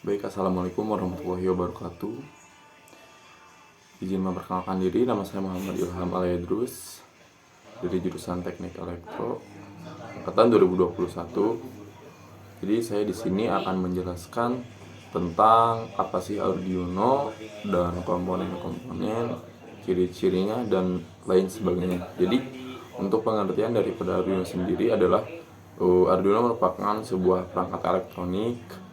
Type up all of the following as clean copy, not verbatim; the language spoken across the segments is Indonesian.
Baik, assalamualaikum warahmatullahi wabarakatuh. Izin memperkenalkan diri, nama saya Muhammad Ilham Al-Yadrus dari jurusan Teknik Elektro angkatan 2021. Jadi saya di sini akan menjelaskan tentang apa sih Arduino dan komponen-komponen, ciri-cirinya dan lain sebagainya. Jadi untuk pengertian daripada Arduino sendiri adalah Arduino merupakan sebuah perangkat elektronik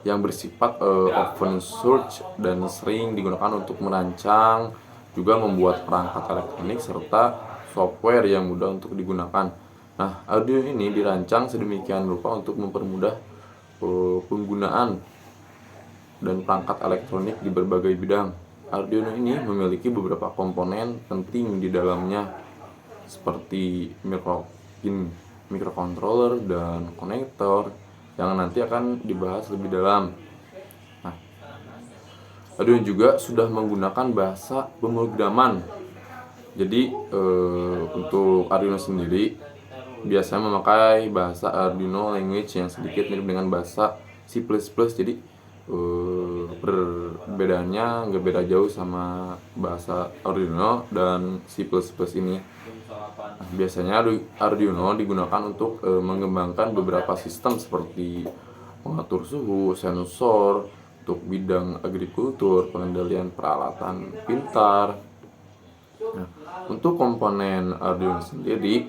yang bersifat open source dan sering digunakan untuk merancang, juga membuat perangkat elektronik serta software yang mudah untuk digunakan. Nah, Arduino ini dirancang sedemikian rupa untuk mempermudah penggunaan dan perangkat elektronik di berbagai bidang. Arduino ini memiliki beberapa komponen penting di dalamnya seperti microcontroller dan konektor yang nanti akan dibahas lebih dalam. Nah, Arduino juga sudah menggunakan bahasa pemrograman. Jadi untuk Arduino sendiri biasanya memakai bahasa Arduino language yang sedikit mirip dengan bahasa C++. Jadi perbedaannya nggak beda jauh sama bahasa Arduino dan C++ ini. Nah, biasanya Arduino digunakan untuk mengembangkan beberapa sistem seperti mengatur suhu, sensor untuk bidang agrikultur, pengendalian peralatan pintar. Nah, untuk komponen Arduino sendiri,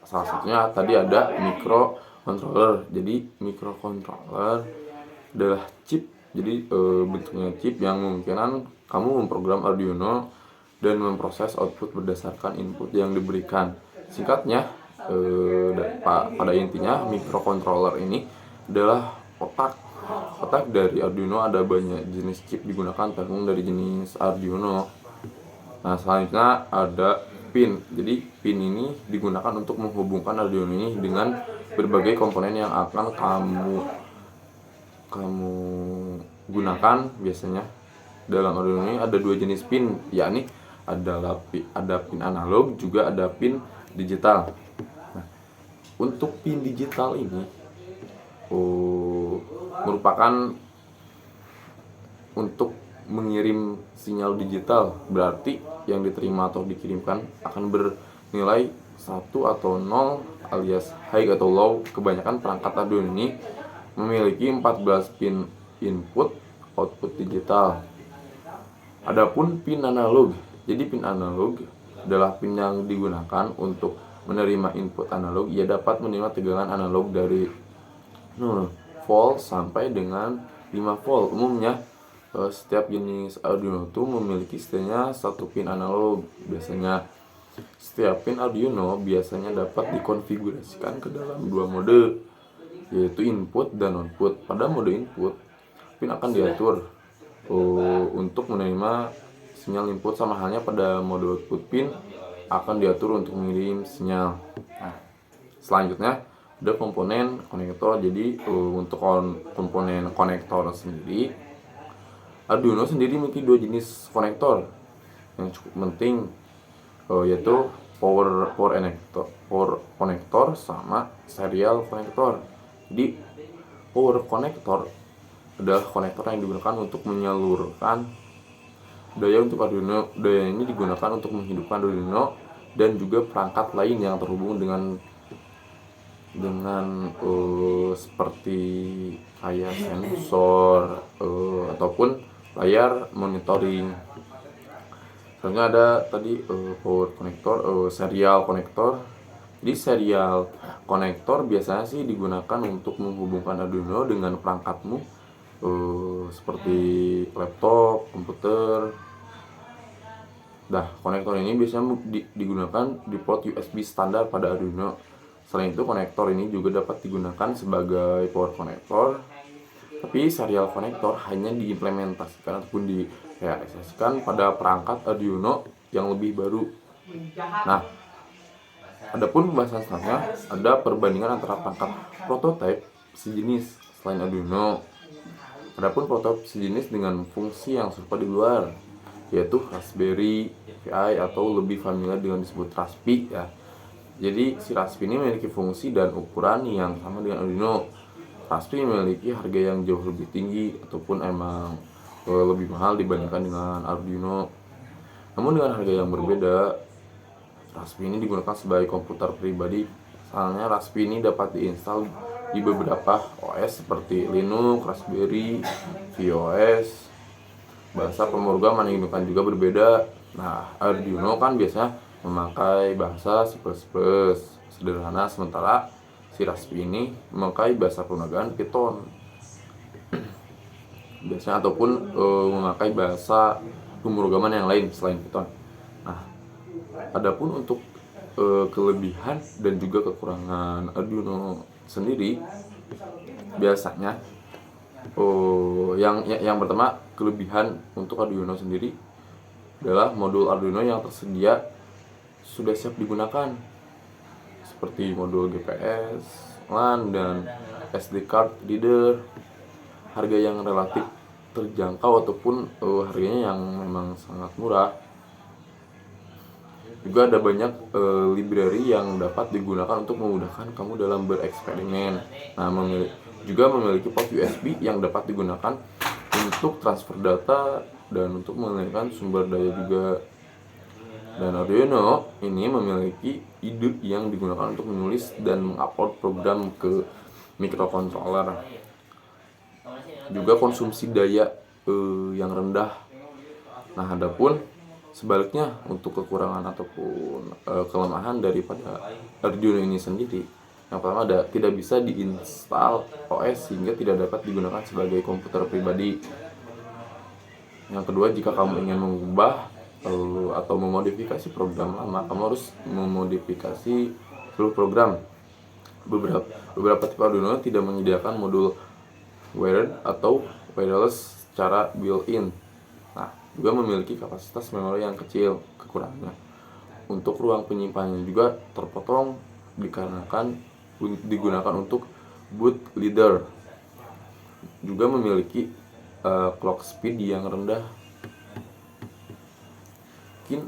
salah satunya tadi ada microcontroller. Jadi microcontroller adalah chip. Jadi bentuknya chip yang memungkinkan kamu memprogram Arduino dan memproses output berdasarkan input yang diberikan. Singkatnya, pada intinya microcontroller ini adalah otak dari Arduino. Ada banyak jenis chip digunakan tergantung dari jenis Arduino. Nah, selanjutnya ada pin. Jadi pin ini digunakan untuk menghubungkan Arduino ini dengan berbagai komponen yang akan kamu gunakan. Biasanya dalam Arduino ini ada dua jenis pin, yakni ada pin analog, juga ada pin digital. Nah, untuk pin digital ini merupakan untuk mengirim sinyal digital, berarti yang diterima atau dikirimkan akan bernilai 1 atau 0 alias high atau low. Kebanyakan perangkat Arduino ini memiliki 14 pin input output digital. Adapun pin analog, jadi pin analog adalah pin yang digunakan untuk menerima input analog. Ia dapat menerima tegangan analog dari 0 volt sampai dengan 5 volt. Umumnya setiap jenis Arduino itu memiliki setidaknya satu pin analog. Biasanya setiap pin Arduino biasanya dapat dikonfigurasikan ke dalam dua mode, yaitu input dan output. Pada mode input, pin akan diatur untuk menerima sinyal input, sama halnya pada mode output, pin akan diatur untuk mengirim sinyal. Nah, selanjutnya ada komponen konektor. Jadi untuk komponen konektor sendiri, Arduino sendiri memiliki dua jenis konektor yang cukup penting, yaitu power konektor sama serial konektor. Jadi power konektor adalah konektor yang digunakan untuk menyalurkan daya untuk Arduino. Daya ini digunakan untuk menghidupkan Arduino dan juga perangkat lain yang terhubung dengan seperti kayak sensor ataupun layar monitoring. Selanjutnya ada tadi power konektor, serial konektor. Di serial konektor biasanya sih digunakan untuk menghubungkan Arduino dengan perangkatmu, seperti laptop, komputer. Nah, konektor ini biasanya digunakan di port USB standar pada Arduino. Selain itu, konektor ini juga dapat digunakan sebagai power konektor. Tapi serial konektor hanya diimplementasikan ataupun direalisasikan pada perangkat Arduino yang lebih baru. Nah, adapun pembahasan selanjutnya ada perbandingan antara perangkat prototipe sejenis selain Arduino. Adapun prototipe sejenis dengan fungsi yang serupa di luar, yaitu Raspberry Pi atau lebih familiar dengan disebut Raspi ya. Jadi si Raspi ini memiliki fungsi dan ukuran yang sama dengan Arduino. Raspi memiliki harga yang jauh lebih tinggi ataupun emang lebih mahal dibandingkan dengan Arduino. Namun dengan harga yang berbeda, Raspi ini digunakan sebagai komputer pribadi. Soalnya Raspi ini dapat diinstal di beberapa OS seperti Linux, Raspberry, VOS. Bahasa pemrograman yang digunakan juga berbeda. Nah, Arduino kan biasanya memakai bahasa C++ sederhana, sementara si Raspi ini memakai bahasa pemrograman Python biasanya, ataupun memakai bahasa pemrograman yang lain selain Python. Nah, adapun untuk kelebihan dan juga kekurangan Arduino sendiri, biasanya yang pertama, kelebihan untuk Arduino sendiri adalah modul Arduino yang tersedia sudah siap digunakan, seperti modul GPS, LAN, dan SD card reader. Harga yang relatif terjangkau ataupun harganya yang memang sangat murah. Juga ada banyak library yang dapat digunakan untuk memudahkan kamu dalam bereksperimen. Nah, juga memiliki port USB yang dapat digunakan untuk transfer data dan untuk mengalirkan sumber daya juga. Dan Arduino ini memiliki IDE yang digunakan untuk menulis dan mengupload program ke microcontroller. Juga konsumsi daya yang rendah. Nah, adapun sebaliknya untuk kekurangan ataupun kelemahan daripada Arduino ini sendiri, yang pertama tidak bisa diinstal OS sehingga tidak dapat digunakan sebagai komputer pribadi. Yang kedua, jika kamu ingin mengubah atau memodifikasi program lama, kamu harus memodifikasi seluruh program. Beberapa tipe Arduino tidak menyediakan modul wired atau wireless secara built-in. Nah, juga memiliki kapasitas memori yang kecil. Kekurangannya untuk ruang penyimpanannya juga terpotong dikarenakan digunakan untuk bootloader. Juga memiliki clock speed yang rendah. Mungkin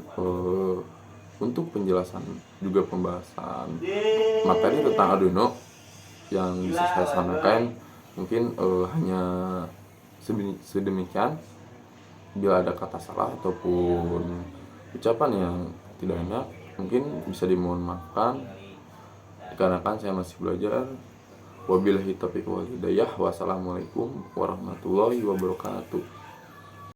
untuk penjelasan juga pembahasan materi tentang Arduino yang bisa saya sampaikan mungkin hanya sedemikian. Bila ada kata salah ataupun ucapan yang tidak enak, mungkin bisa dimohon maafkan dikarenakan saya masih belajar. Wabillahi taufiq wal hidayah. Wassalamualaikum warahmatullahi wabarakatuh.